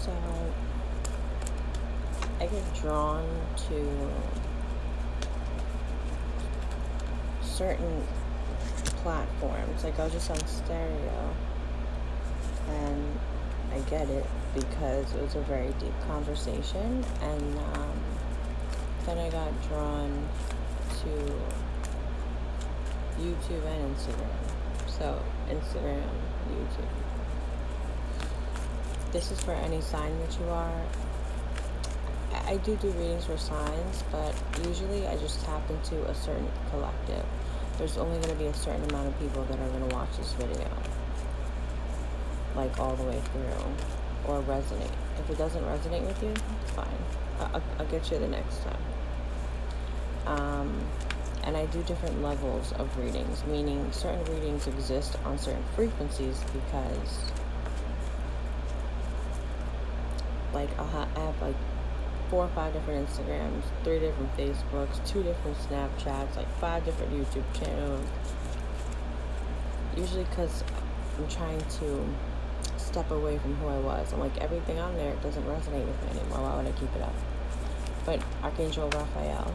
So I get drawn to certain platforms. Like I was just on stereo, and I get it because it was a very deep conversation, and then I got drawn to YouTube and Instagram. So Instagram, YouTube. This is for any sign that you are. I do readings for signs, but usually I just tap into a certain collective. There's only going to be a certain amount of people that are going to watch this video, like all the way through, or resonate. If it doesn't resonate with you, it's fine. I'll get you the next time. And I do different levels of readings, meaning certain readings exist on certain frequencies because, like, I have like 4 or 5 different Instagrams, 3 different Facebooks, 2 different Snapchats, like 5 different YouTube channels. Usually because I'm trying to step away from who I was. I'm like, everything on there doesn't resonate with me anymore. Why would I keep it up? But Archangel Raphael,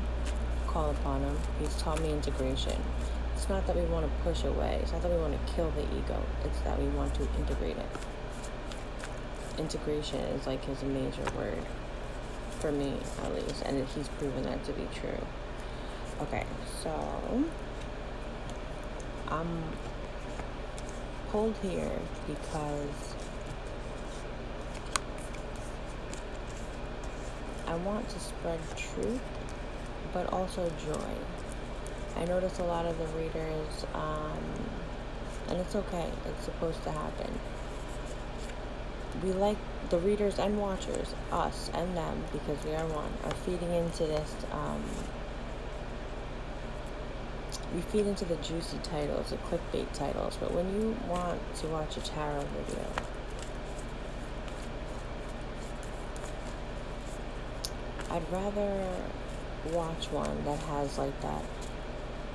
call upon him. He's taught me integration. It's not that we want to push away. It's not that we want to kill the ego. It's that we want to integrate it. Integration is like his major word. For me, at least, and he's proven that to be true. Okay, so I'm pulled here because I want to spread truth, but also joy. I notice a lot of the readers, and it's okay, it's supposed to happen. We like the readers and watchers, us and them, because we are one, are feeding into this, we feed into the juicy titles, the clickbait titles, but when you want to watch a tarot video, I'd rather watch one that has like that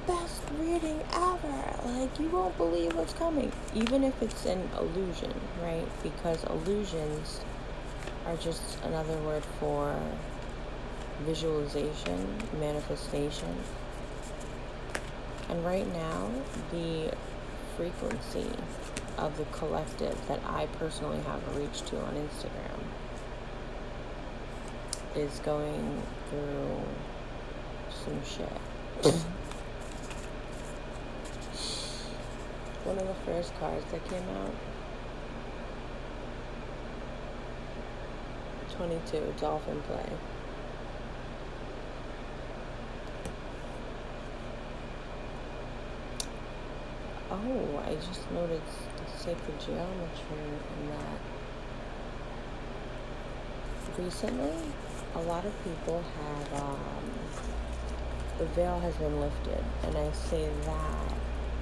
best reading ever, like you won't believe what's coming, even if it's an illusion, right? Because illusions are just another word for visualization, manifestation. And right now, the frequency of the collective that I personally have reached to on Instagram is going through some shit. One of the first cards that came out, 22, dolphin play. Oh, I just noticed the sacred geometry in that. Recently, a lot of people have, the veil has been lifted, and I say that.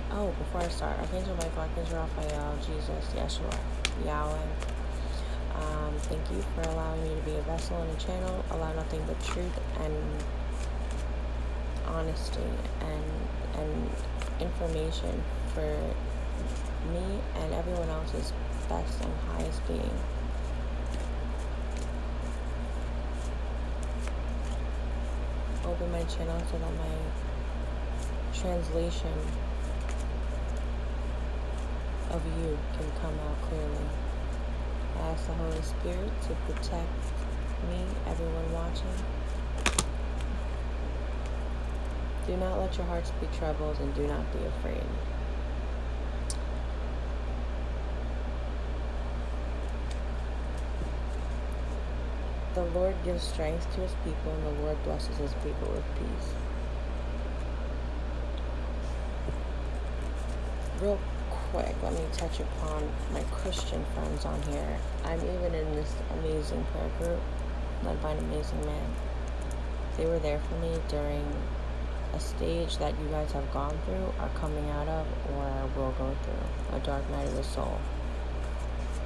Oh, before I start, Archangel Michael, Archangel Raphael, Jesus, Yeshua, Yahweh. Thank you for allowing me to be a vessel and a channel. Allow nothing but truth and honesty and information for me and everyone else's best and highest being. Open my channel so that my translation of you can come out clearly. I ask the Holy Spirit to protect me, everyone watching. Do not let your hearts be troubled, and do not be afraid. The Lord gives strength to his people, and the Lord blesses his people with peace. Real quick, let me touch upon my Christian friends on here. I'm even in this amazing prayer group led by an amazing man. They were there for me during a stage that you guys have gone through, are coming out of, or will go through. A dark night of the soul.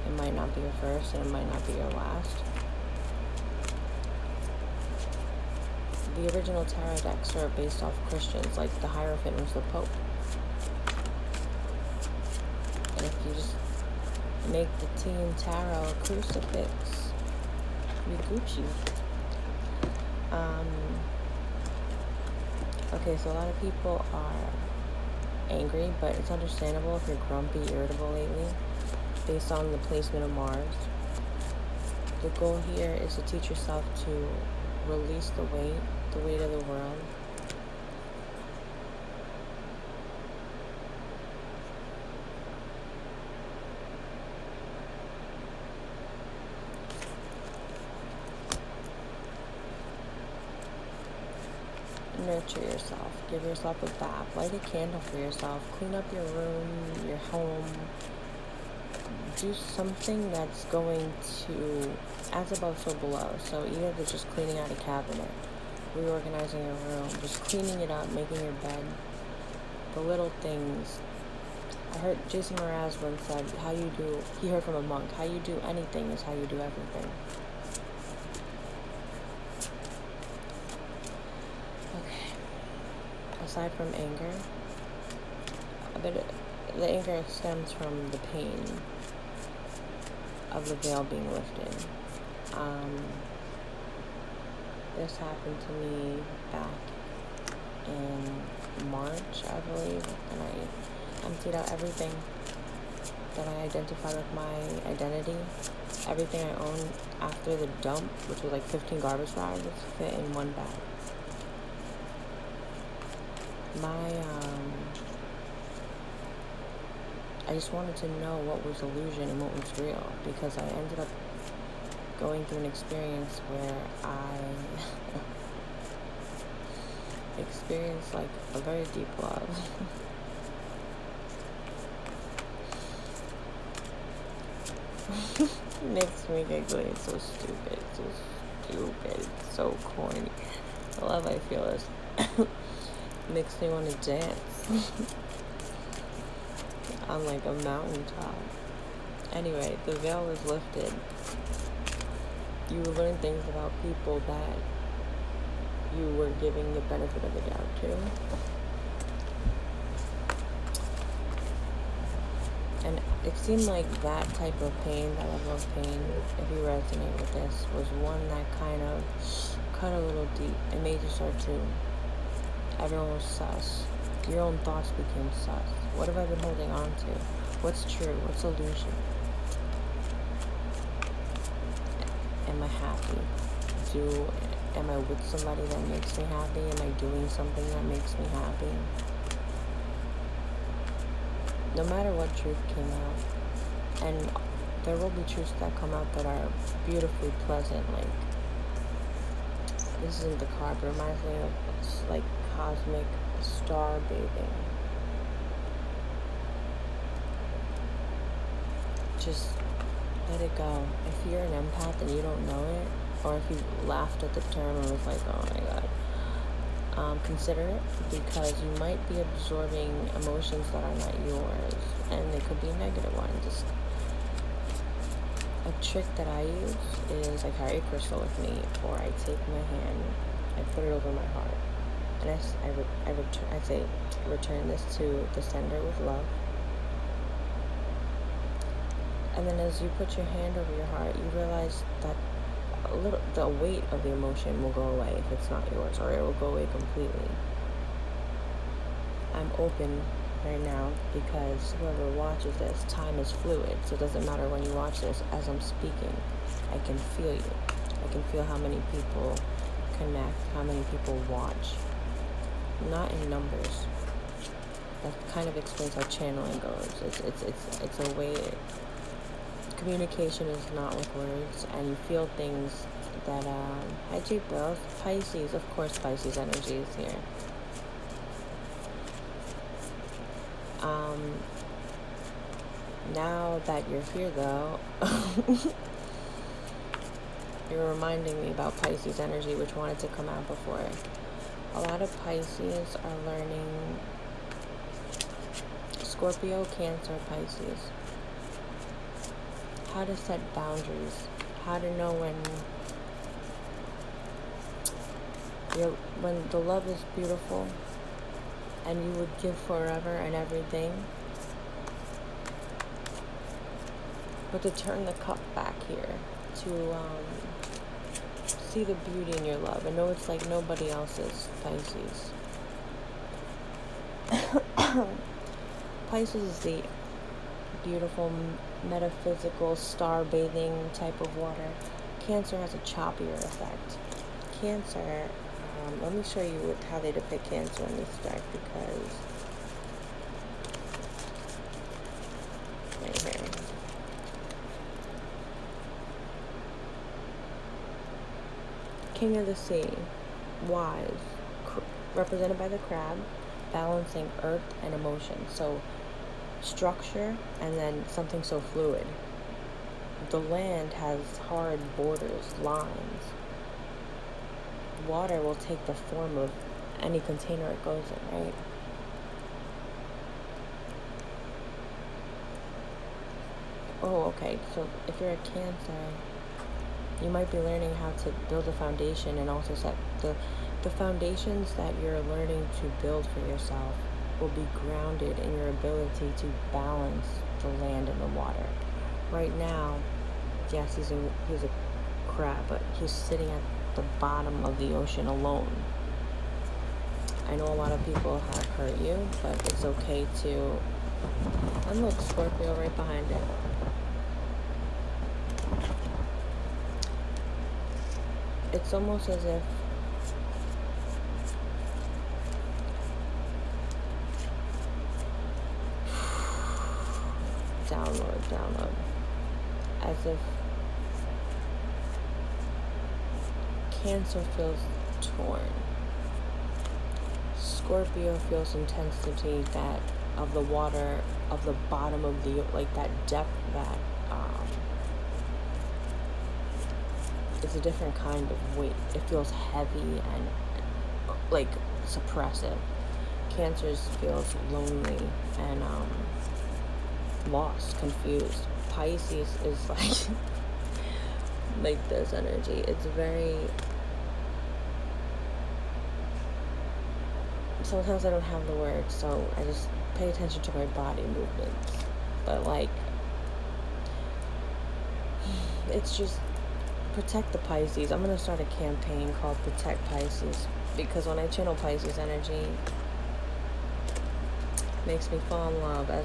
It might not be your first, and it might not be your last. The original tarot decks are based off Christians, like the Hierophant was the Pope. And if you just make the Team Tarot a crucifix, We Gucci. Okay, so a lot of people are angry, but it's understandable if you're grumpy, irritable lately, based on the placement of Mars. The goal here is to teach yourself to release the weight of the world. Nurture yourself. Give yourself a bath. Light a candle for yourself. Clean up your room, your home. Do something that's going to, as above, so below. So even if it's just cleaning out a cabinet, reorganizing your room, just cleaning it up, making your bed, the little things. I heard Jason Mraz once said, he heard from a monk, how you do anything is how you do everything. Aside from anger, the anger stems from the pain of the veil being lifted. This happened to me back in March, I believe, and I emptied out everything that I identified with my identity. Everything I owned after the dump, which was like 15 garbage bags, fit in one bag. I just wanted to know what was illusion and what was real, because I ended up going through an experience where I experienced like a very deep love. Makes me giggly. It's so stupid. It's so stupid. It's so corny. The love I feel is makes me want to dance on like a mountaintop. Anyway, the veil is lifted. You learn things about people that you were giving the benefit of the doubt to. And it seemed like that type of pain, that level of pain, if you resonate with this, was one that kind of cut a little deep. It made you start to, everyone was sus. Your own thoughts became sus. What have I been holding on to? What's true? What's illusion? Am I happy? Am I with somebody that makes me happy? Am I doing something that makes me happy? No matter what truth came out, and there will be truths that come out that are beautifully pleasant, like, this isn't the card, but it reminds me of like cosmic star bathing. Just let it go. If you're an empath and you don't know it, or if you laughed at the term and was like, oh my god, consider it, because you might be absorbing emotions that are not yours, and they could be negative ones. Just a trick that I use is I carry a crystal with me, or I take my hand, I put it over my heart, and I say, return this to the sender with love. And then as you put your hand over your heart, you realize that the weight of the emotion will go away if it's not yours, or it will go away completely. I'm open right now because whoever watches this, time is fluid, so it doesn't matter when you watch this. As I'm speaking, I can feel you. I can feel how many people connect, how many people watch. Not in numbers. That kind of explains how channeling goes. It's a way. Communication is not with words, and you feel things that, hi Jeep Bills, Pisces, of course Pisces energy is here. Now that you're here though, you're reminding me about Pisces energy, which wanted to come out before. A lot of Pisces are learning, Scorpio, Cancer, Pisces, how to set boundaries, how to know when the love is beautiful and you would give forever and everything, but to turn the cup back here, to See the beauty in your love. I know it's like nobody else's, Pisces. Pisces is the beautiful, metaphysical, star-bathing type of water. Cancer has a choppier effect. Cancer, let me show you how they depict Cancer in this deck, because right here. King of the Sea, wise, represented by the crab, balancing earth and emotion. So structure and then something so fluid. The land has hard borders, lines. Water will take the form of any container it goes in, right? Oh, okay. So if you're a Cancer, you might be learning how to build a foundation, and also set the foundations that you're learning to build for yourself will be grounded in your ability to balance the land and the water. Right now, yes, he's a crab, but he's sitting at the bottom of the ocean alone. I know a lot of people have hurt you, but it's okay to... And look, Scorpio right behind it. It's almost as if download, as if Cancer feels torn. Scorpio feels intensity that of the water, of the bottom of the, like that depth that it's a different kind of weight. It feels heavy and like suppressive. Cancer feels lonely and lost, confused. Pisces is like this energy. It's very... Sometimes I don't have the words, so I just pay attention to my body movements. But like, it's just... Protect the Pisces. I'm going to start a campaign called Protect Pisces, because when I channel Pisces energy, it makes me fall in love. As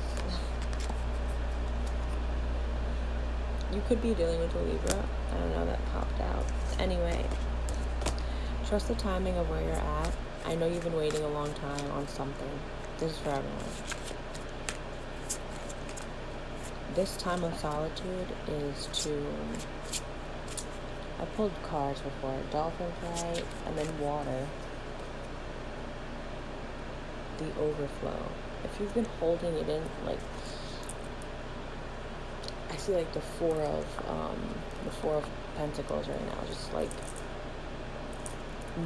you could be dealing with a Libra. I don't know, that popped out. Anyway, trust the timing of where you're at. I know you've been waiting a long time on something. This is for everyone. This time of solitude is to... I pulled cards before. Dolphin flight, and then water. The overflow. If you've been holding it in, like... I see like the Four of Pentacles right now. Just like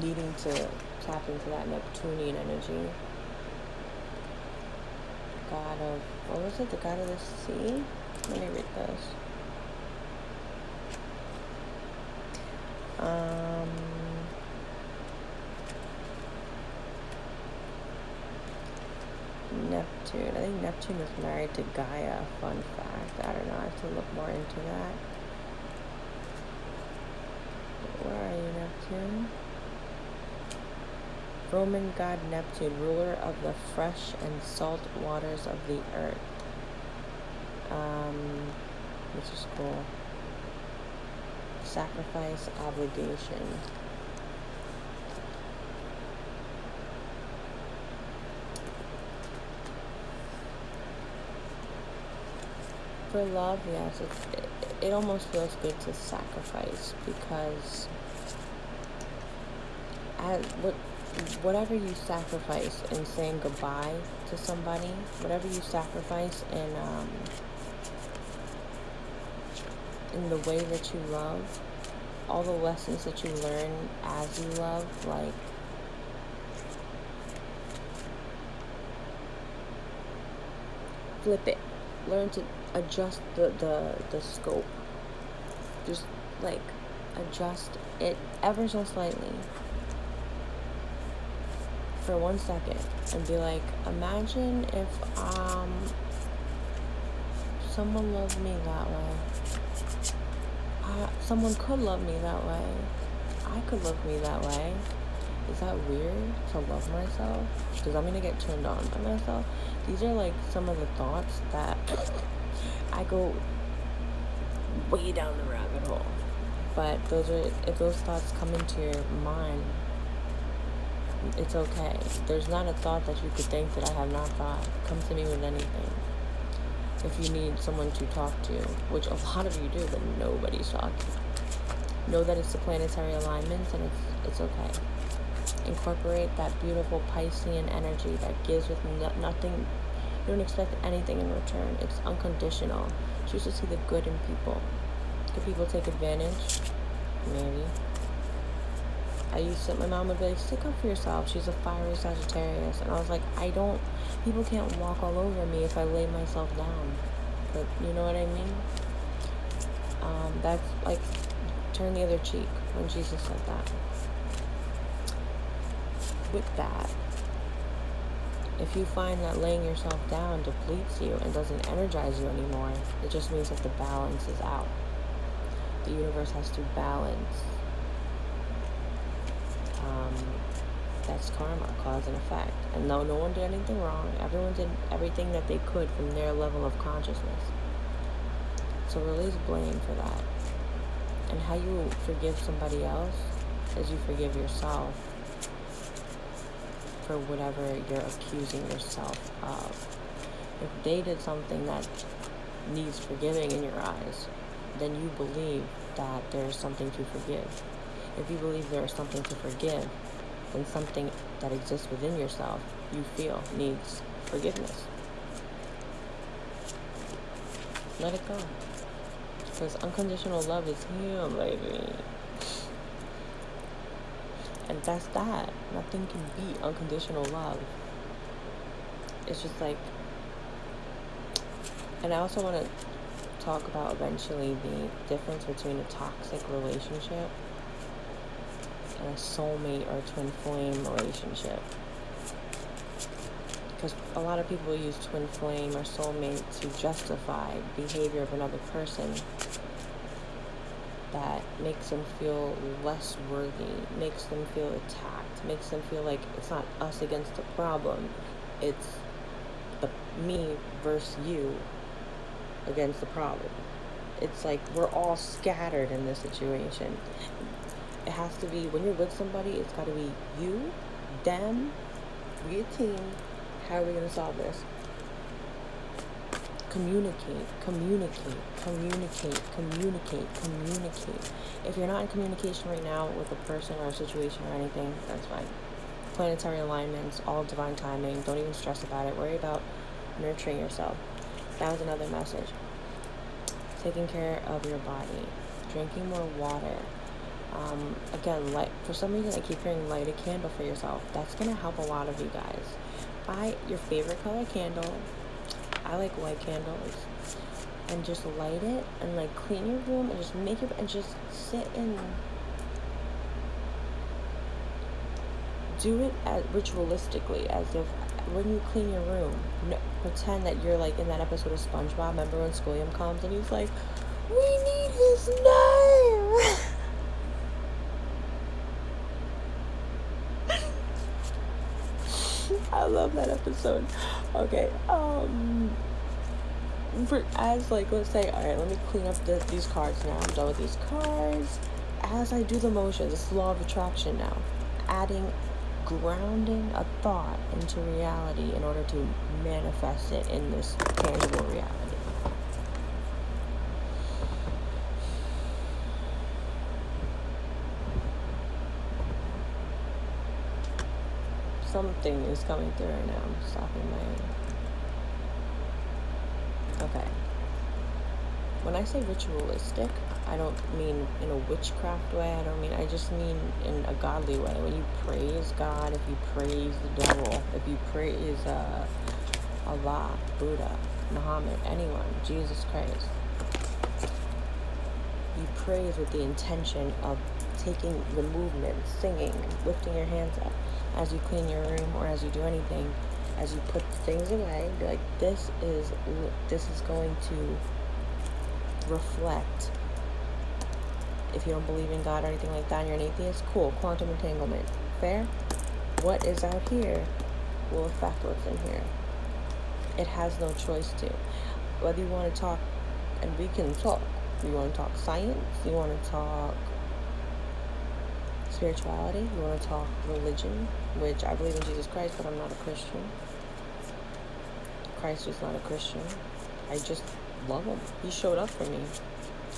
needing to tap into that Neptunian energy. God of... What was it? The God of the Sea? Let me read this. Neptune. I think Neptune is married to Gaia. Fun fact. I don't know. I have to look more into that. Where are you, Neptune? Roman god Neptune, ruler of the fresh and salt waters of the earth. Which is cool. Sacrifice, obligation. For love, yes, it almost feels good to sacrifice, because whatever you sacrifice in saying goodbye to somebody, whatever you sacrifice in the way that you love, all the lessons that you learn as you love, like flip it. Learn to adjust the scope. Just like adjust it ever so slightly for 1 second and be like, imagine if someone loved me that way. Someone could love me that way. I could love me that way. Is that weird to love myself? Because I'm going to get turned on by myself. These are like some of the thoughts that I go way down the rabbit hole. But if those thoughts come into your mind, it's okay. There's not a thought that you could think that I have not thought. Come to me with anything. If you need someone to talk to, which a lot of you do, but nobody's talking. Know that it's the planetary alignments, and it's okay. Incorporate that beautiful Piscean energy that gives with nothing. You don't expect anything in return. It's unconditional. Choose to see the good in people. Do people take advantage? Maybe. My mom would be like, stick up for yourself. She's a fiery Sagittarius. And I was like, people can't walk all over me if I lay myself down. But you know what I mean? That's like, turn the other cheek when Jesus said that. With that, if you find that laying yourself down depletes you and doesn't energize you anymore, it just means that the balance is out. The universe has to balance. That's karma, cause and effect. And no one did anything wrong. Everyone did everything that they could from their level of consciousness. So release blame for that. And how you forgive somebody else is you forgive yourself for whatever you're accusing yourself of. If they did something that needs forgiving in your eyes, then you believe that there's something to forgive. If you believe there is something to forgive, then something that exists within yourself, you feel needs forgiveness. Let it go. Because unconditional love is here, baby. And that's that. Nothing can beat unconditional love. It's just like, and I also want to talk about eventually the difference between a toxic relationship and a soulmate or twin flame relationship. Because a lot of people use twin flame or soulmate to justify behavior of another person that makes them feel less worthy, makes them feel attacked, makes them feel like it's not us against the problem, it's me versus you against the problem. It's like we're all scattered in this situation. It has to be, when you're with somebody, it's got to be you, them, we a team. How are we going to solve this? Communicate. If you're not in communication right now with a person or a situation or anything, that's fine. Planetary alignments, all divine timing. Don't even stress about it. Worry about nurturing yourself. That was another message. Taking care of your body. Drinking more water. Again, for some reason I keep hearing light a candle for yourself. That's going to help a lot of you guys. Buy your favorite color candle. I like white candles. And just light it and like clean your room and just make it and just sit and do it as ritualistically, as if when you clean your room, pretend that you're like in that episode of SpongeBob. Remember when Squilliam comes and he's like, we need his name. I love that episode. Okay, let's say, all right, let me clean up these cards now. I'm done with these cards. As I do the motions, it's law of attraction now. Grounding a thought into reality in order to manifest it in this tangible reality. Something is coming through right now. I'm stopping Okay. When I say ritualistic, I don't mean in a witchcraft way. I just mean in a godly way. When you praise God, if you praise the devil, if you praise Allah, Buddha, Muhammad, anyone, Jesus Christ, you praise with the intention of taking the movement, singing, lifting your hands up as you clean your room or as you do anything, as you put things away. Be like, this is going to reflect If you don't believe in God or anything like that and you're an atheist, cool, quantum entanglement. Fair? What is out here will affect what's in here. It has no choice to. Whether you want to talk, and we can talk. You want to talk science, you want to talk spirituality, you want to talk religion, which I believe in Jesus Christ, but I'm not a Christian. Christ was not a Christian. I just love him. He showed up for me.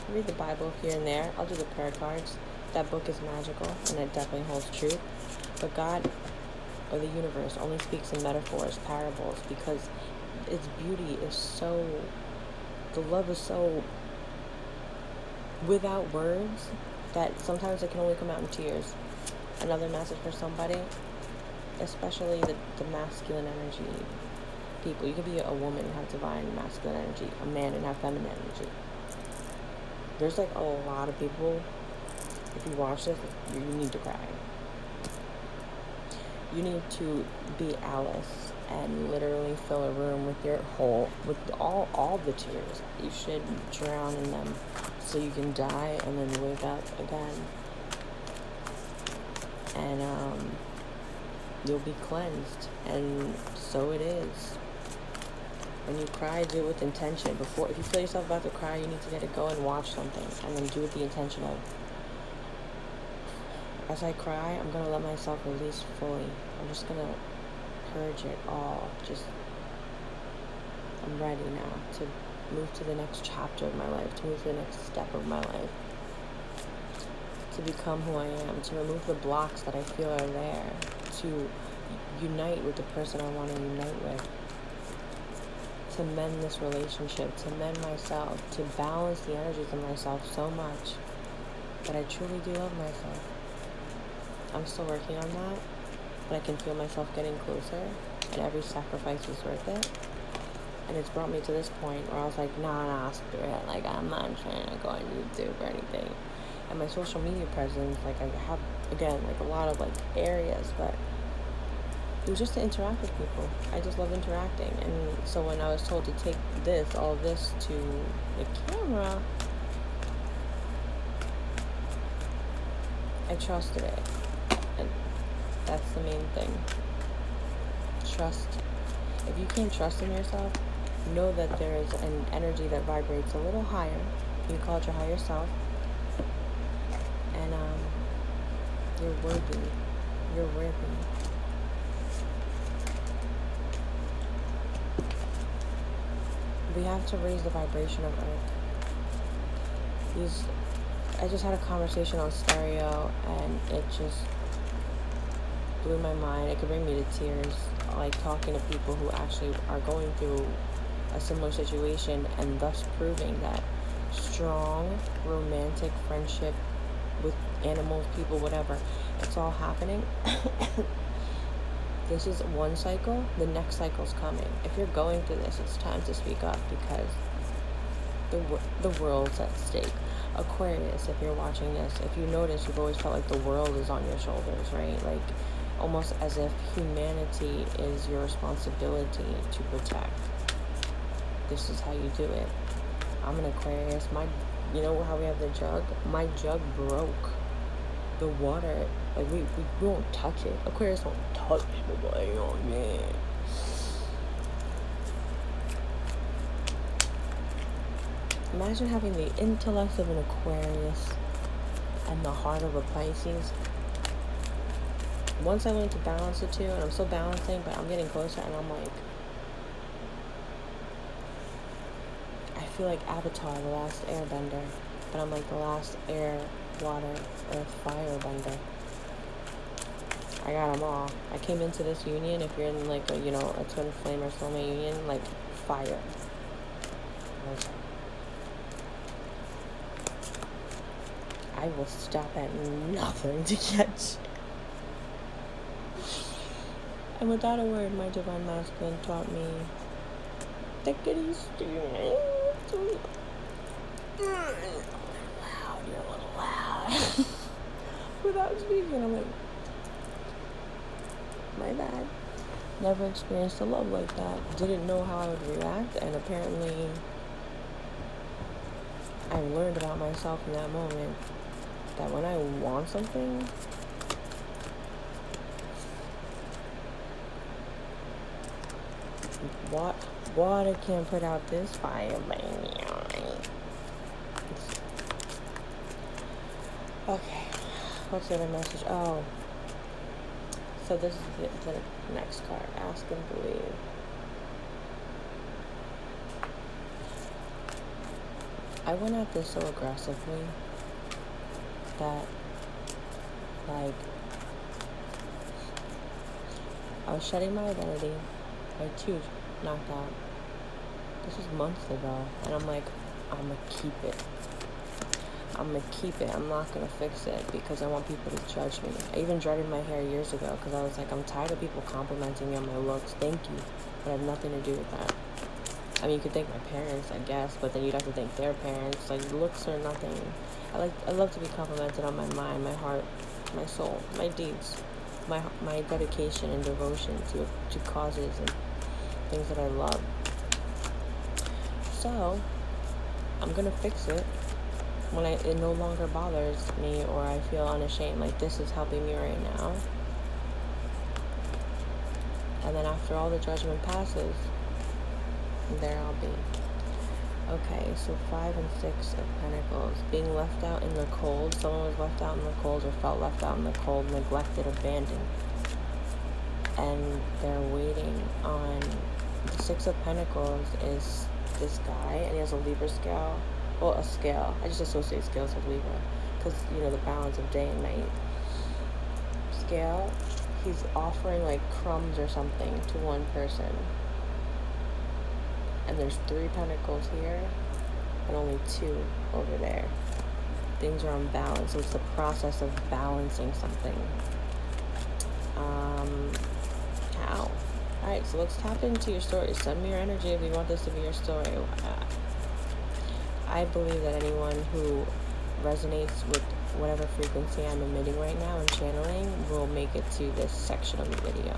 I read the Bible here and there. I'll do the prayer cards. That book is magical, and it definitely holds truth. But God, or the universe, only speaks in metaphors, parables, because its beauty is so, the love is so without words that sometimes it can only come out in tears. Another message for somebody, especially the masculine energy people. You could be a woman and have divine masculine energy, a man and have feminine energy. There's like a lot of people, if you watch this, you need to cry. You need to be Alice and literally fill a room with with all the tears. You should drown in them so you can die and then wake up again. And you'll be cleansed. And so it is. When you cry, do it with intention. If you feel yourself about to cry, you need to let it go and watch something, and then do it with the intention of, as I cry, I'm going to let myself release fully. I'm just going to purge it all. I'm ready now to move to the next chapter of my life, to move to the next step of my life, to become who I am, to remove the blocks that I feel are there, to unite with the person I want to unite with, to mend this relationship, to mend myself, to balance the energies of myself so much that I truly do love myself. I'm still working on that, but I can feel myself getting closer, and every sacrifice is worth it. And it's brought me to this point where I was like, nah, spirit, like, I'm not trying to go on YouTube or anything. And my social media presence, like, I have, again, like, a lot of, like, areas, but it was just to interact with people. I just love interacting. And so when I was told to take all this to the camera, I trusted it. And that's the main thing. Trust. If you can't trust in yourself, know that there is an energy that vibrates a little higher. You call it your higher self. And you're worthy. You're worthy. We have to raise the vibration of Earth. I just had a conversation on stereo, and it just blew my mind. It could bring me to tears, like talking to people who actually are going through a similar situation, and thus proving that strong romantic friendship with animals, people, whatever, it's all happening. This is one cycle, the next cycle's coming. If you're going through this, it's time to speak up, because the world's at stake. Aquarius, if you're watching this, if you notice, you've always felt like the world is on your shoulders, right? Like, almost as if humanity is your responsibility to protect. This is how you do it. I'm an Aquarius. You know how we have the jug? My jug broke. The water, like, we won't touch it. Aquarius won't touch the body. Oh, man. Imagine having the intellect of an Aquarius and the heart of a Pisces. Once I learned to balance the two, and I'm still balancing, but I'm getting closer, and I'm like, I feel like Avatar, the last airbender, but I'm like the last air, water, earth, fire bender. I got them all. I came into this union, if you're in like a, a twin flame or soulmate union, like fire. Okay. I will stop at nothing to catch. And without a word, my divine masculine taught me, take it easy. You're a little loud. Without speaking, I'm like, my bad. Never experienced a love like that. Didn't know how I would react, and apparently I learned about myself in that moment. that when I want something, water can put out this fire, baby. Okay, what's the other message? Oh, so this is the next card. Ask and believe. I went at this so aggressively that, like, I was shedding my identity. My tooth knocked out. This was months ago, and I'm like, I'm gonna keep it. I'm gonna keep it. I'm not gonna fix it because I want people to judge me. I even dreaded my hair years ago because I was like, I'm tired of people complimenting me on my looks. Thank you, but I have nothing to do with that. I mean, you could thank my parents, I guess, but then you'd have to thank their parents. Like, looks are nothing. I love to be complimented on my mind, my heart, my soul, my deeds, my dedication and devotion to causes and things that I love. So I'm gonna fix it when it no longer bothers me or I feel unashamed. Like, this is helping me right now. And then after all the judgment passes, there I'll be. Okay, so 5 and 6 of Pentacles. Being left out in the cold. Someone was left out in the cold or felt left out in the cold, neglected, abandoned. And they're waiting on... The 6 of Pentacles is this guy, and he has a Libra scale. Well, a scale. I just associate scales with Libra. Because, you know, the balance of day and night. Scale, he's offering, like, crumbs or something to one person. And there's 3 pentacles here, and only 2 over there. Things are unbalanced, so it's the process of balancing something. How? Alright, so let's tap into your story. Send me your energy if you want this to be your story. I believe that anyone who resonates with whatever frequency I'm emitting right now and channeling will make it to this section of the video.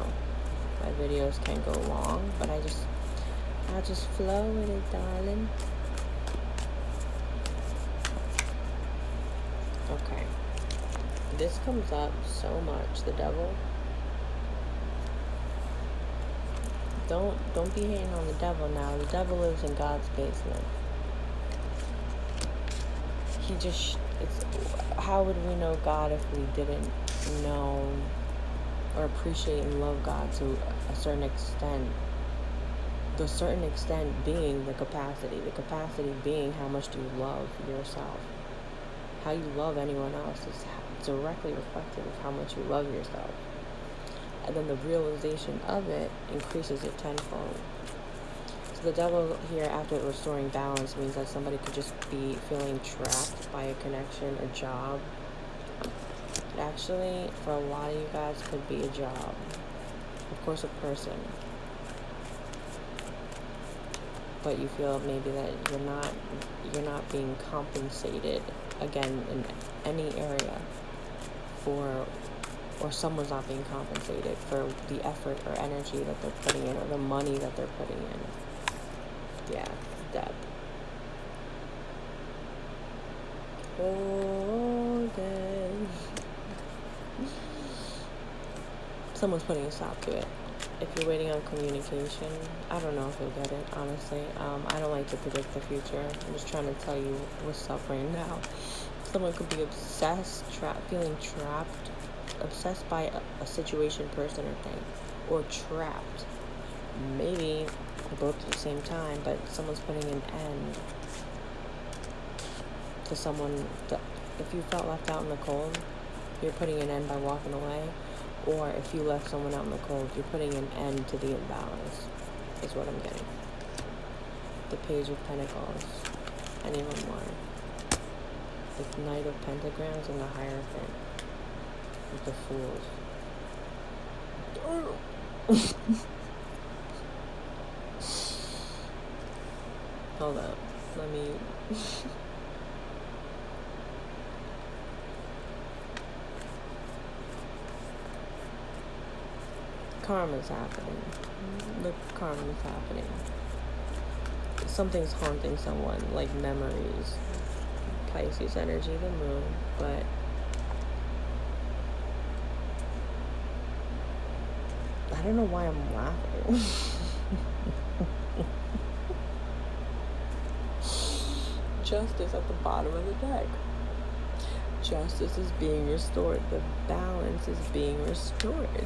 My videos can go long, but I'll just flow with it, darling. Okay. This comes up so much. The devil. Don't be hating on the devil now. The devil lives in God's basement. How would we know God if we didn't know or appreciate and love God to a certain extent? The certain extent being the capacity being how much do you love yourself. How you love anyone else is directly reflective of how much you love yourself. And then the realization of it increases it tenfold. So the devil here, after restoring balance, means that somebody could just be feeling trapped by a connection, a job. It actually, for a lot of you guys, could be a job. Of course, a person. But you feel maybe that you're not being compensated, again, in any area or someone's not being compensated for the effort or energy that they're putting in or the money that they're putting in. Yeah, death. Oh, death. Someone's putting a stop to it. If you're waiting on communication, I don't know if you'll get it, honestly. I don't like to predict the future. I'm just trying to tell you what's up right now. Someone could be obsessed, feeling trapped, obsessed by a situation, person, or thing, or trapped. Maybe both at the same time, but someone's putting an end to someone. If you felt left out in the cold, you're putting an end by walking away. Or if you left someone out in the cold, you're putting an end to the imbalance, is what I'm getting. The Page of Pentacles. Anyone more? The Knight of Pentagrams and the Hierophant. With the Fools. Hold up. Let me... Karma's happening. Look, karma's happening. Something's haunting someone, like memories. Pisces energy, the moon. But don't know why I'm laughing. Justice at the bottom of the deck. Justice is being restored. The balance is being restored.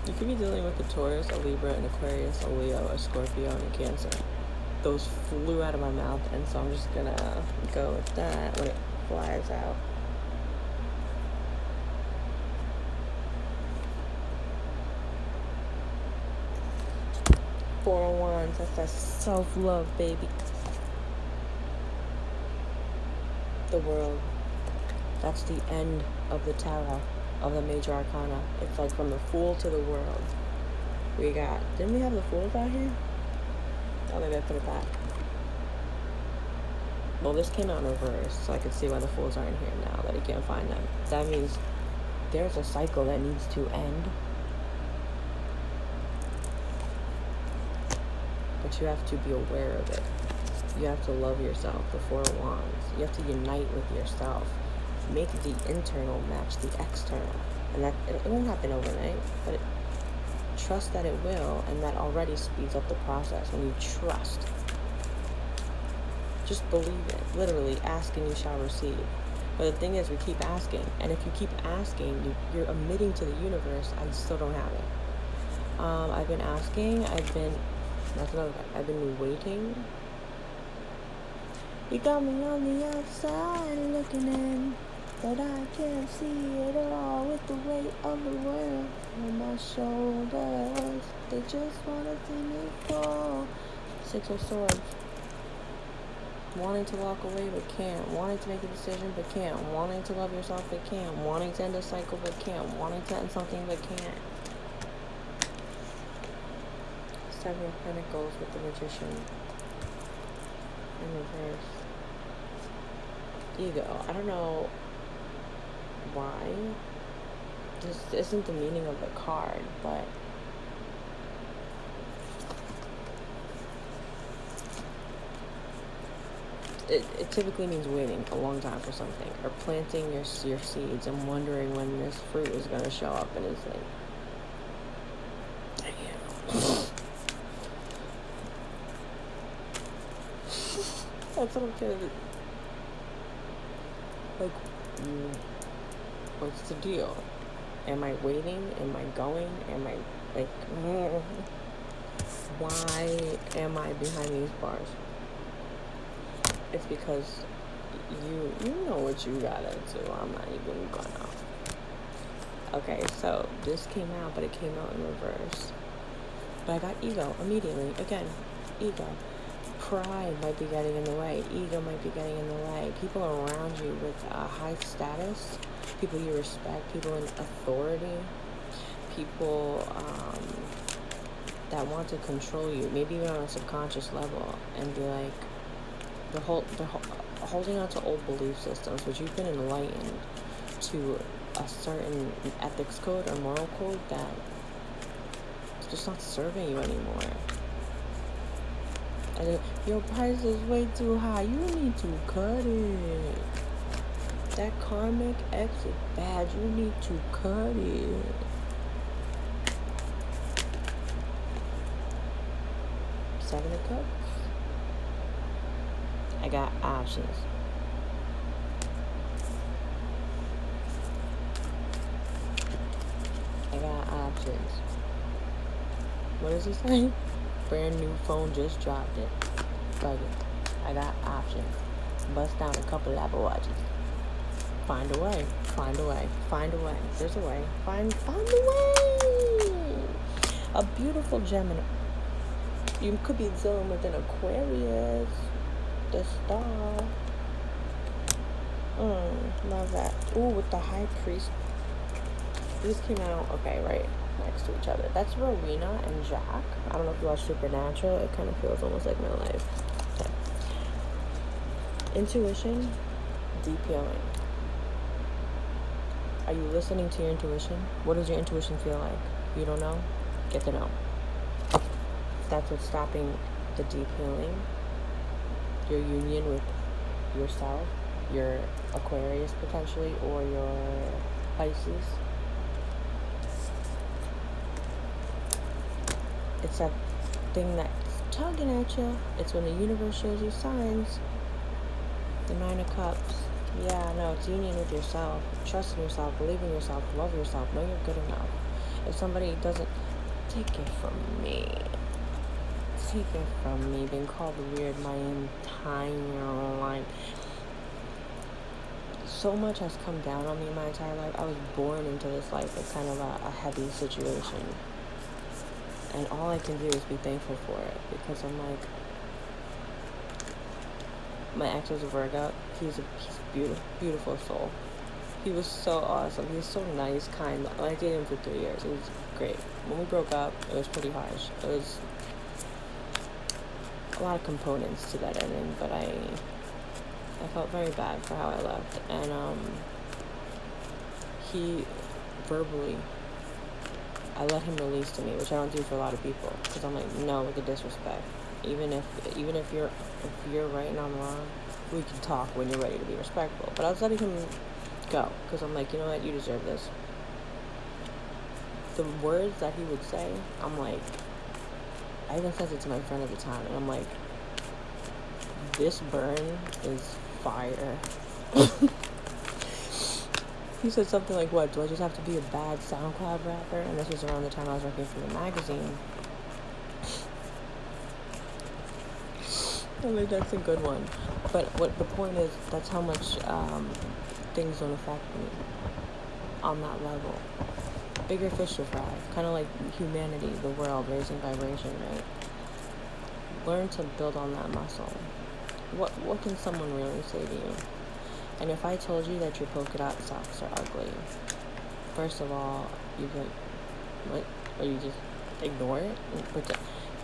You could be dealing with a Taurus, a Libra, an Aquarius, a Leo, a Scorpio, and a Cancer. Those flew out of my mouth, and so I'm just gonna go with that when it flies out. Four of Wands, that's that self-love, baby. The World. That's the end of the tarot, of the major arcana. It's like from the Fool to the World. We got, didn't we have the Fools out here? Oh, maybe I put it back. Well, this came out in reverse, so I could see why the Fools aren't here now, that he can't find them. That means there's a cycle that needs to end. But you have to be aware of it. You have to love yourself, the Four of Wands. You have to unite with yourself. Make the internal match the external. And that it won't happen overnight, but trust that it will, and that already speeds up the process. When you trust, just believe it. Literally, ask and you shall receive. But the thing is, we keep asking, and if you keep asking, you're admitting to the universe, I still don't have it. I've been asking, that's another thing, I've been waiting. You got me on the outside looking in, but I can't see it all with the weight of the world on my shoulders. They just want to see me fall. Six of Swords. Wanting to walk away but can't. Wanting to make a decision but can't. Wanting to love yourself but can't. Wanting to end a cycle but can't. Wanting to end something but can't. Seven of Pentacles with the Magician in reverse. Ego. I don't know why. This isn't the meaning of the card, but it typically means waiting a long time for something, or planting your seeds and wondering when this fruit is going to show up, and it's like, that's what I'm kidding. Like, what's the deal? Am I waiting? Am I going? Am I, like, why am I behind these bars? It's because you know what you gotta do. I'm not even gonna. Okay, so this came out, but it came out in reverse. But I got ego immediately. Again, ego. Pride might be getting in the way. Ego might be getting in the way. People around you with high status, people you respect, people in authority, people that want to control you, maybe even on a subconscious level, and be like, they're holding on to old belief systems, which you've been enlightened to a certain ethics code or moral code that it's just not serving you anymore. And your price is way too high. You need to cut it. That karmic X is bad. You need to cut it. Seven of Cups. I got options. I got options. What does it say? Brand new phone, just dropped it. Fuck it. I got options. Bust down a couple Apple Watches. Find a way. Find a way. Find a way. There's a way. Find a way. A beautiful Gemini. You could be dealing with an Aquarius. The star. Love that. Ooh, with the High Priest. These came out, okay, right next to each other. That's Rowena and Jack. I don't know if you watch Supernatural. It kind of feels almost like my life. Okay. Intuition, deep healing. Are you listening to your intuition? What does your intuition feel like? You don't know? Get to know. That's what's stopping the deep healing. Your union with yourself, your Aquarius potentially, or your Pisces. It's that thing that's tugging at you. It's when the universe shows you signs. The Nine of Cups. Yeah, no, it's union with yourself. Trust in yourself, believe in yourself, love yourself, know you're good enough. If somebody doesn't, take it from me. Take it from me. Been called weird my entire life. So much has come down on me my entire life. I was born into this life with kind of a heavy situation. And all I can do is be thankful for it, because I'm like, my ex was a Virgo. He's a beautiful, beautiful soul. He was so awesome. He was so nice, kind. I dated him for 3 years. It was great. When we broke up, it was pretty harsh. It was a lot of components to that ending, but I felt very bad for how I left. And he verbally, I let him release to me, which I don't do for a lot of people, because I'm like, no, with the disrespect. Even if you're right and I'm wrong, we can talk when you're ready to be respectful. But I was letting him go, because I'm like, you know what, you deserve this. The words that he would say, I'm like, I even said it to my friend at the time, and I'm like, this burn is fire. He said something like, what, do I just have to be a bad SoundCloud rapper? And this was around the time I was working for the magazine. I think that's a good one. But what the point is, that's how much things don't affect me on that level. Bigger fish to fry. Kind of like humanity, the world, raising vibration, right? Learn to build on that muscle. What can someone really say to you? And if I told you that your polka dot socks are ugly, first of all, you'd be like, what? Or you just ignore it?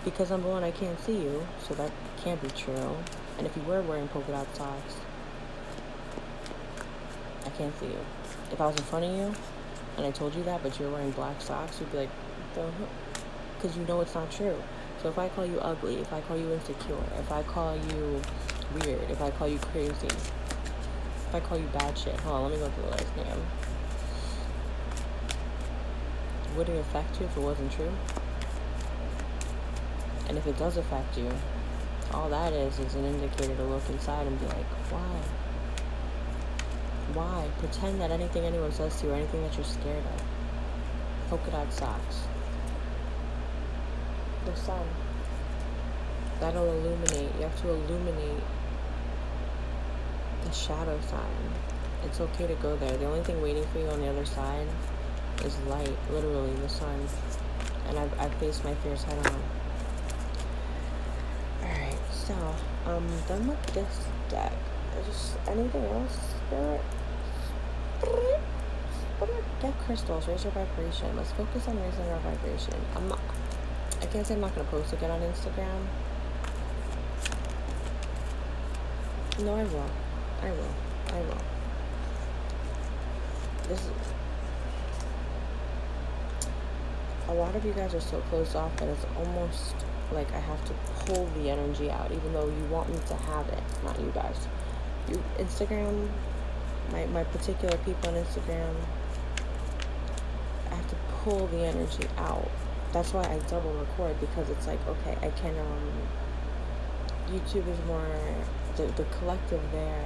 Because number one, I can't see you, so that can't be true. And if you were wearing polka dot socks, I can't see you. If I was in front of you and I told you that, but you're wearing black socks, you'd be like, because you know it's not true. So if I call you ugly, if I call you insecure, if I call you weird, if I call you crazy, if I call you bad shit, hold on, let me go through the list again. Would it affect you if it wasn't true? And if it does affect you, all that is an indicator to look inside and be like, why? Why? Pretend that anything anyone says to you or anything that you're scared of. Polka dot socks. The sun. That'll illuminate. You have to illuminate the shadow sign. It's okay to go there. The only thing waiting for you on the other side is light. Literally, the sun. And I've faced my fears head on. Alright, so I'm done with this deck. Anything else, Spirit? Get crystals, raise your vibration. Let's focus on raising our vibration. I can't say I'm not going to post again on Instagram. No, I will. A lot of you guys are so closed off that it's almost like I have to pull the energy out, even though you want me to have it. Not you guys. You Instagram, my particular people on Instagram, I have to pull the energy out. That's why I double record, because it's like, okay, I can, YouTube is more, the collective there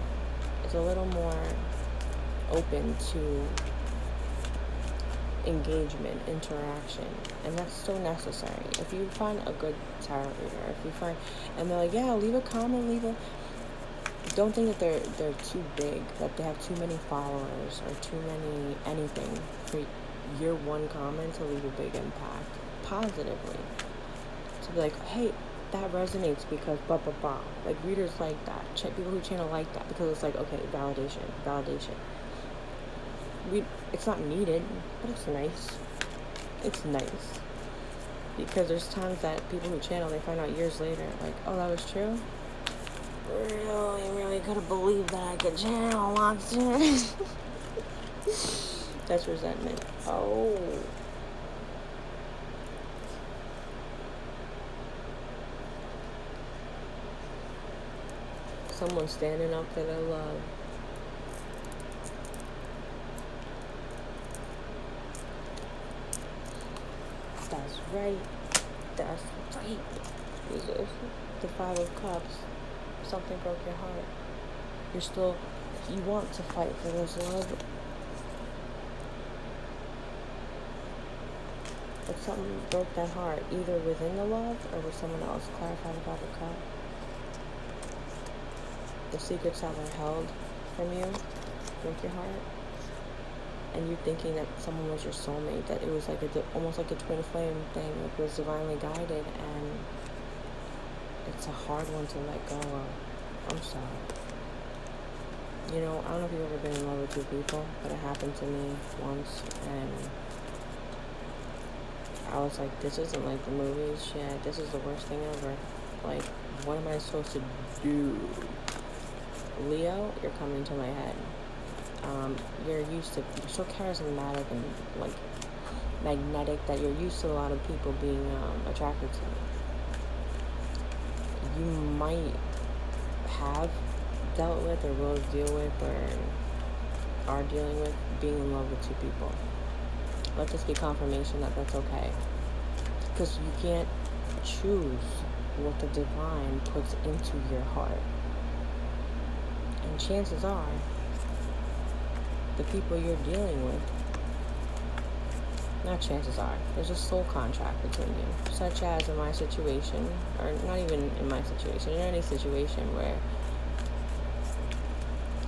is a little more open to engagement, interaction, and that's so necessary. If you find a good tarot reader, and they're like, yeah, leave a comment, don't think that they're too big, that they have too many followers or too many anything for your one comment to leave a big impact positively. To be like, hey, that resonates because blah blah blah. Like, readers like that, people who channel like that, because it's like, okay, validation. It's not needed, but it's nice. It's nice. Because there's times that people who channel, they find out years later, like, oh, that was true? Really couldn't believe that I could channel monster. That's resentment. Oh. Someone standing up for their love. That's right. That's right. Jesus. The Five of Cups. Something broke your heart. You want to fight for this love, but something broke that heart, either within the love or with someone else. Clarify the Five of Cups. The secrets that were held from you broke your heart, and you thinking that someone was your soulmate, that it was like almost like a twin flame thing, it was divinely guided, and it's a hard one to let go of. I'm sorry. You know, I don't know if you've ever been in love with two people, but it happened to me once, and I was like, this isn't like the movies. Shit, this is the worst thing ever. Like, what am I supposed to do? Leo, you're coming to my head. You're so charismatic and like magnetic that you're used to a lot of people being attracted to you. You might have dealt with or will deal with or are dealing with being in love with two people. Let this be confirmation that that's okay. Because you can't choose what the divine puts into your heart. And chances are, the people you're dealing with, not chances are, there's a soul contract between you. Such as in my situation, or not even in my situation, in any situation where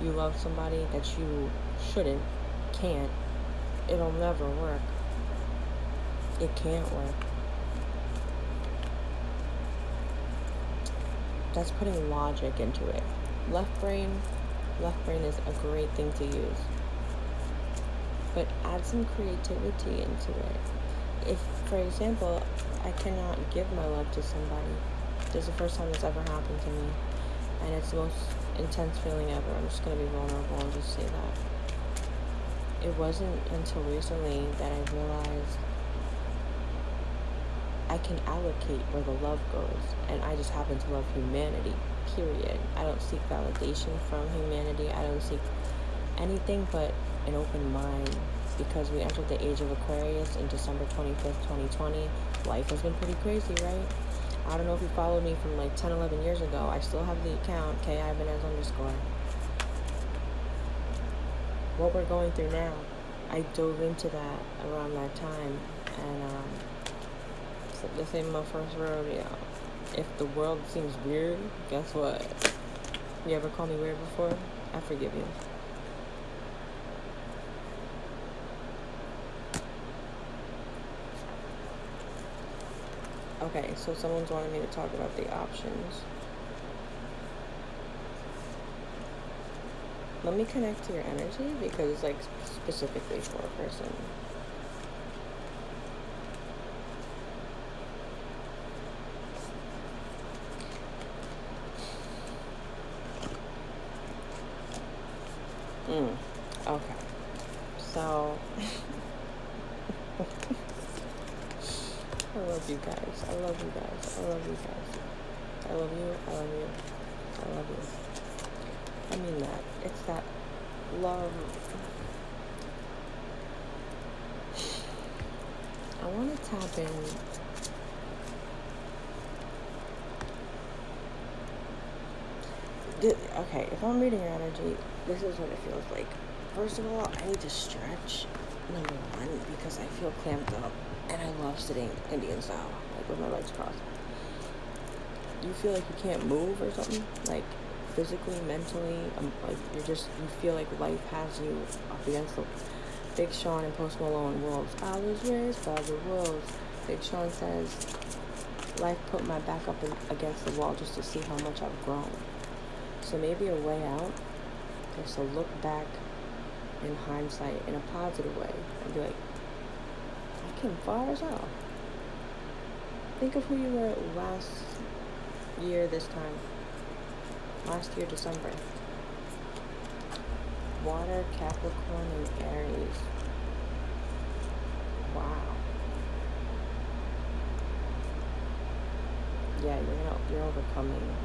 you love somebody that you shouldn't, can't, it'll never work. It can't work. That's putting logic into it. Left brain is a great thing to use. But add some creativity into it. If, for example, I cannot give my love to somebody, this is the first time this ever happened to me, and it's the most intense feeling ever. I'm just going to be vulnerable and just say that. It wasn't until recently that I realized I can allocate where the love goes, and I just happen to love humanity, period. I don't seek validation from humanity. I don't seek anything but an open mind, because we entered the age of Aquarius in December 25th, 2020. Life has been pretty crazy, right? I don't know if you followed me from like 10, 11 years ago. I still have the account, KIBanez_. What we're going through now, I dove into that around that time, and this ain't my first rodeo. If the world seems weird, guess what? You ever call me weird before? I forgive you. Okay, so someone's wanting me to talk about the options. Let me connect to your energy, because it's like specifically for a person. Okay. So I love you guys. I love you guys. I love you guys. I love you. I love you. I love you. I mean that. It's that love. I want to tap in. Okay, if I'm reading your energy, this is what it feels like. First of all, I need to stretch, number one, because I feel clamped up, and I love sitting Indian style, like with my legs crossed. You feel like you can't move or something, like physically, mentally, like you feel like life has you up against the Big Sean and Post Malone wolves. I was raised by the wolves. Big Sean says, life put my back up against the wall just to see how much I've grown. So maybe a way out is to look back in hindsight in a positive way and be like, I came far as hell. Think of who you were last year this time. Last year, December. Water, Capricorn, and Aries. Wow. Yeah, you're overcoming.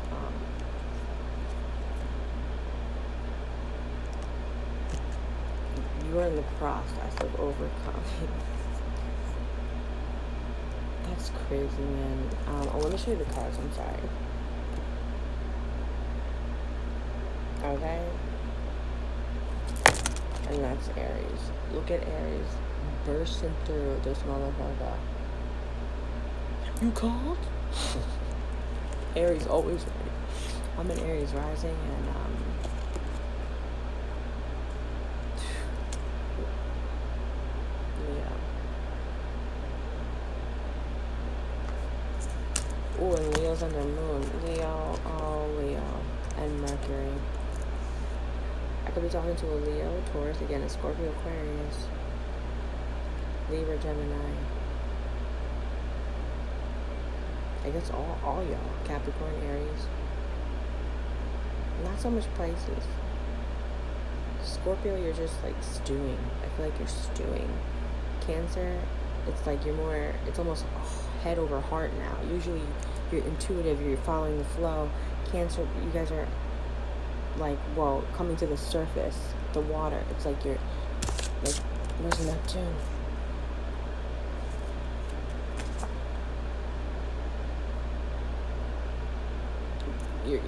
You're in the process of overcoming. It's crazy, man. Oh, let me show you the cards. I'm sorry. Okay. And that's Aries. Look at Aries bursting through this motherfucker. You called? Aries always ready. I'm an Aries rising, and Leo. Ooh, and Leo's under moon. Leo, oh, Leo, and Mercury. I could be talking to a Leo, Taurus, again, a Scorpio, Aquarius, Libra, Gemini. I guess all y'all. Capricorn, Aries. Not so much Pisces. Scorpio, you're just like stewing. I feel like you're stewing. Cancer, it's like you're more, it's almost head over heart now. Usually you're intuitive, you're following the flow. Cancer, you guys are like, well, coming to the surface, the water. It's like you're, like, where's Neptune? You're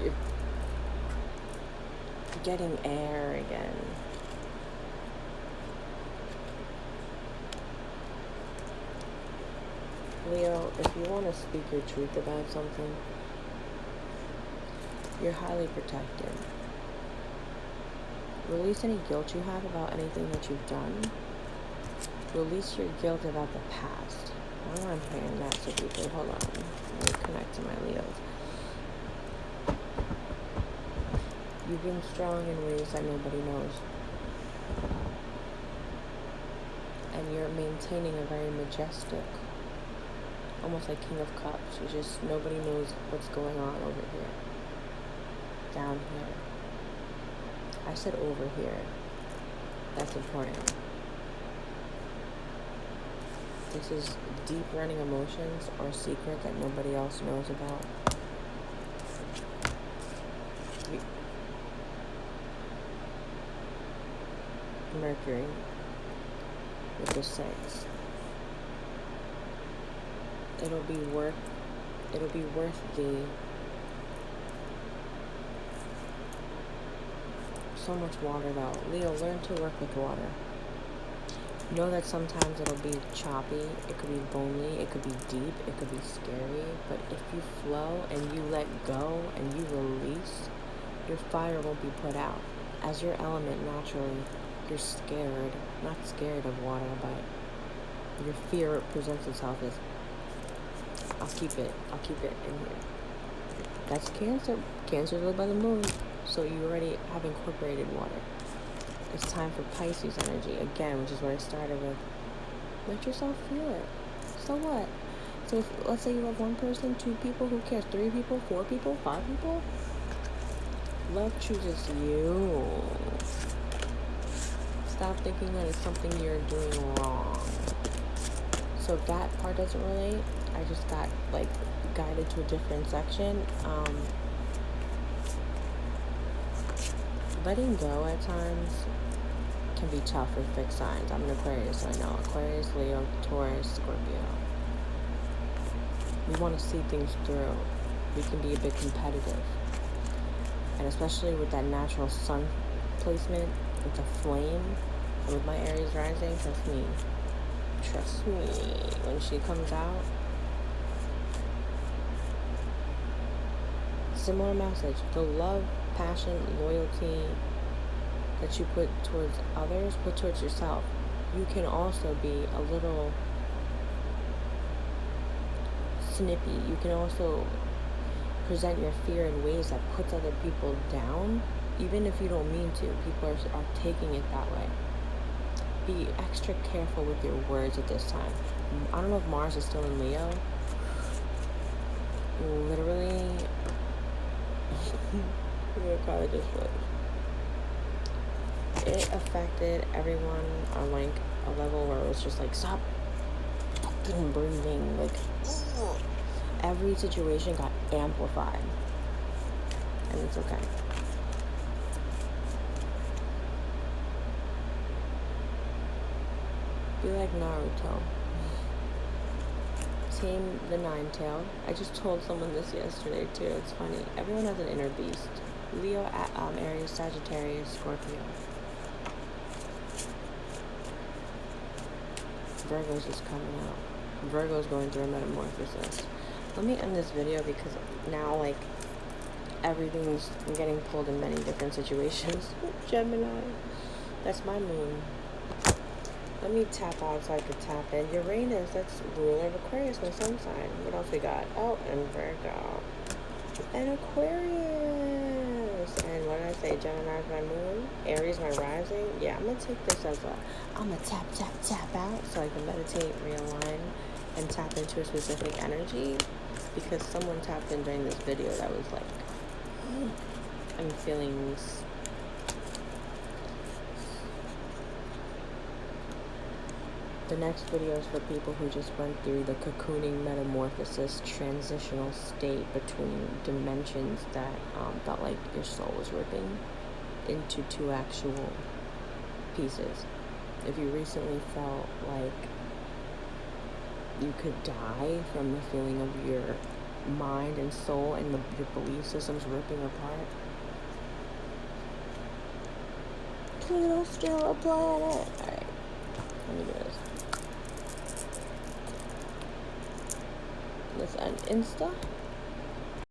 getting air again. Leo, if you want to speak your truth about something, you're highly protected. Release any guilt you have about anything that you've done. Release your guilt about the past. I don't know I'm hearing that, so people, hold on. Let me connect to my Leos. You've been strong in ways that nobody knows. And you're maintaining a very majestic, almost like King of Cups. You just, nobody knows what's going on over here. Down here. I said over here. That's important. This is deep running emotions or a secret that nobody else knows about. Mercury with the 6. It'll be worth the so much water though. Leo, learn to work with water. Know that sometimes it'll be choppy, it could be lonely, it could be deep, it could be scary, but if you flow and you let go and you release, your fire won't be put out. As your element, naturally, you're scared, not scared of water, but your fear presents itself as, I'll keep it in here. That's Cancer. Cancer is led by the moon, so you already have incorporated water. It's time for Pisces energy, again, which is what I started with. Let yourself feel it. So what? So if, let's say you love one person, 2 people, who cares? 3 people, 4 people, 5 people? Love chooses you. Stop thinking that it's something you're doing wrong. So if that part doesn't relate, I just got like guided to a different section. Letting go at times can be tough with fixed signs. I'm an Aquarius, so I know. Aquarius, Leo, Taurus, Scorpio. We want to see things through. We can be a bit competitive. And especially with that natural sun placement, with the flame, and with my Aries rising, trust me, when she comes out, similar message. The love, passion, loyalty that you put towards others, put towards yourself. You can also be a little snippy. You can also present your fear in ways that puts other people down, even if you don't mean to. People are taking it that way. Be extra careful with your words at this time. I don't know if Mars is still in Leo. Literally, it affected everyone on like a level where it was just like, stop fucking breathing. Like, every situation got amplified. And it's okay. Be like Naruto. tame the nine-tailed. I just told someone this yesterday too. It's funny. Everyone has an inner beast. Leo, Aries, Sagittarius, Scorpio. Virgo's just coming out. Virgo's going through a metamorphosis. Let me end this video because now, like, everything's getting pulled in many different situations. Gemini. That's my moon. Let me tap out so I can tap in. Uranus, that's ruler of Aquarius, my sun sign. What else we got? Oh, and Virgo. And Aquarius. And what did I say? Gemini's my moon. Aries my rising. Yeah, I'm going to take this as I'm going to tap out so I can meditate, realign, and tap into a specific energy. Because someone tapped in during this video that was like, I'm feeling the next video is for people who just went through the cocooning metamorphosis transitional state between dimensions that felt like your soul was ripping into two actual pieces. If you recently felt like you could die from the feeling of your mind and soul and your belief systems ripping apart, Pluto's still a planet. Alright, let me do this. Let's end Insta.